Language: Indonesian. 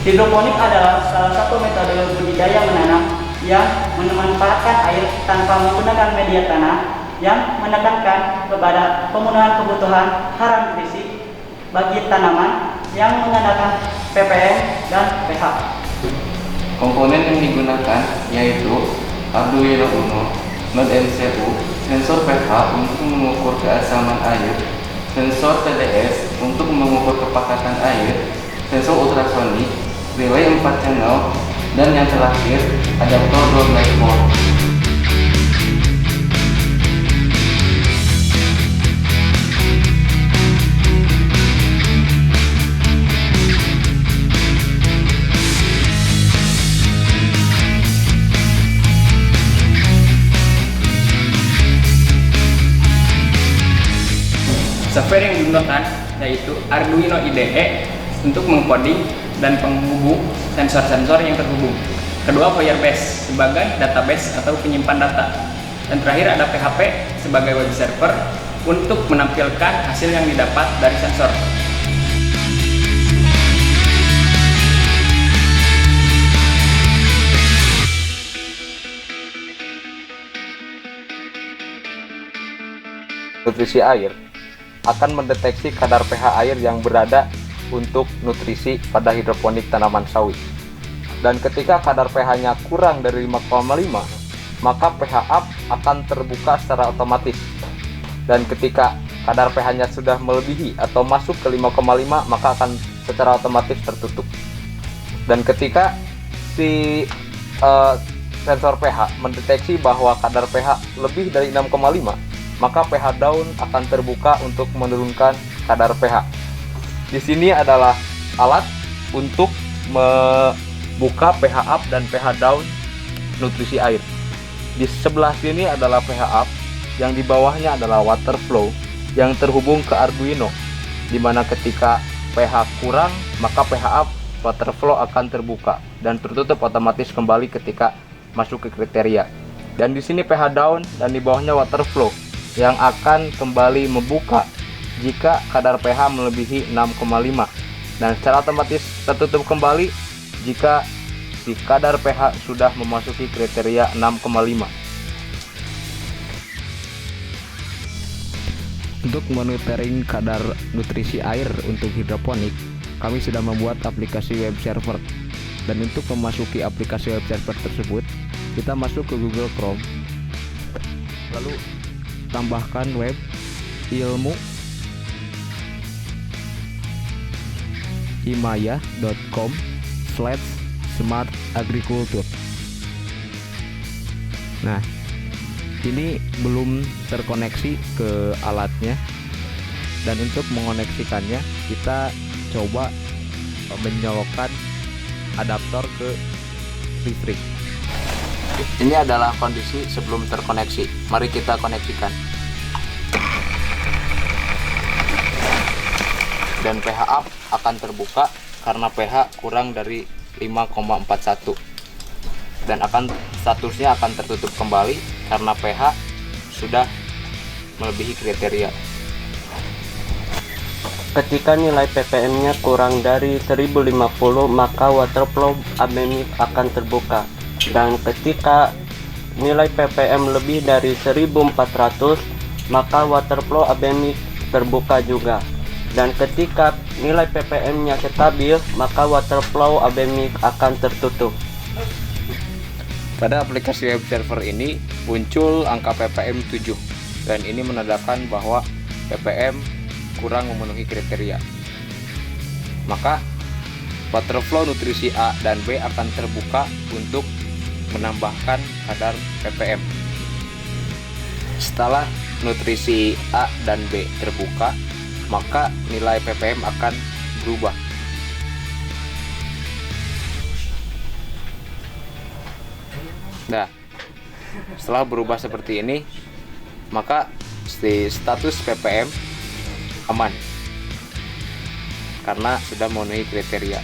Hidroponik adalah salah satu metode budidaya menanam yang memanfaatkan air tanpa menggunakan media tanah yang menekankan kepada pemenuhan kebutuhan hara nutrisi bagi tanaman yang menggunakan ppm dan pH. Komponen yang digunakan yaitu Arduino Uno, Node MCU, sensor pH untuk mengukur keasaman air, sensor TDS untuk mengukur kepekatan air, sensor ultrasonik, relay 4 channel, dan yang terakhir adaptor door blackboard. Software yang digunakan yaitu Arduino IDE untuk mengcoding dan penghubung sensor-sensor yang terhubung. Kedua, Firebase sebagai database atau penyimpan data. Dan terakhir ada PHP sebagai web server untuk menampilkan hasil yang didapat dari sensor. Nutrisi air akan mendeteksi kadar pH air yang berada untuk nutrisi pada hidroponik tanaman sawit. Dan ketika kadar pH-nya kurang dari 5,5, maka pH up akan terbuka secara otomatis. Dan ketika kadar pH-nya sudah melebihi atau masuk ke 5,5, maka akan secara otomatis tertutup. Dan ketika si sensor pH mendeteksi bahwa kadar pH lebih dari 6,5, maka pH down akan terbuka untuk menurunkan kadar pH. Di sini adalah alat untuk membuka pH up dan pH down nutrisi air. Di sebelah sini adalah pH up, yang di bawahnya adalah water flow yang terhubung ke Arduino, di mana ketika pH kurang, maka pH up water flow akan terbuka dan tertutup otomatis kembali ketika masuk ke kriteria. Dan di sini pH down dan di bawahnya water flow yang akan kembali membuka jika kadar pH melebihi 6,5 dan secara otomatis tertutup kembali jika si kadar pH sudah memasuki kriteria 6,5. Untuk monitoring kadar nutrisi air untuk hidroponik, kami sudah membuat aplikasi web server. Dan untuk memasuki aplikasi web server tersebut, kita masuk ke Google Chrome, lalu tambahkan web ilmu.imaya.com/smartagriculture. Nah, ini belum terkoneksi ke alatnya, dan untuk mengoneksikannya kita coba menyolokkan adaptor ke listrik. Ini adalah kondisi sebelum terkoneksi. Mari kita koneksikan. Dan pH up akan terbuka karena pH kurang dari 5,41. Dan statusnya akan tertutup kembali karena pH sudah melebihi kriteria. Ketika nilai ppm-nya kurang dari 1050, maka water flow amemic akan terbuka. Dan ketika nilai ppm lebih dari 1400, maka water flow amemic terbuka juga. Dan ketika nilai ppm-nya stabil, maka water flow amemic akan tertutup. Pada aplikasi web server ini muncul angka ppm 7, dan ini menandakan bahwa ppm kurang memenuhi kriteria. Maka water flow nutrisi A dan B akan terbuka untuk menambahkan kadar ppm. Setelah nutrisi A dan B terbuka, maka nilai ppm akan berubah. Nah, setelah berubah seperti ini, maka status ppm aman karena sudah memenuhi kriteria.